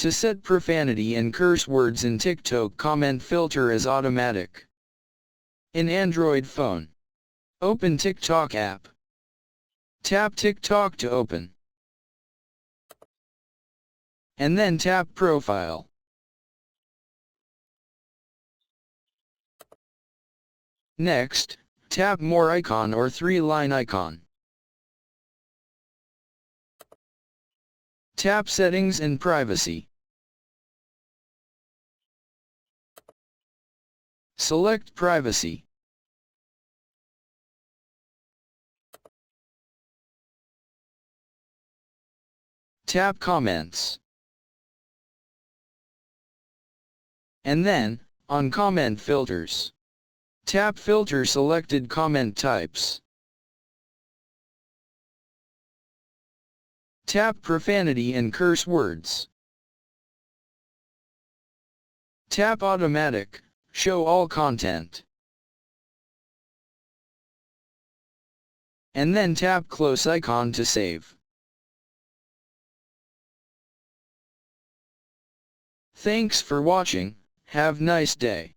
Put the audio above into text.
To set profanity and curse words in TikTok comment filter as automatic. In Android phone, open TikTok app. Tap TikTok to open. And then tap Profile. Next, tap More icon or 3-line icon. Tap Settings and Privacy. Select Privacy. Tap Comments. And then, on Comment Filters, tap Filter selected comment types. Tap Profanity and Curse Words. Tap Automatic, Show All Content. And then tap Close icon to save. Thanks for watching, have nice day.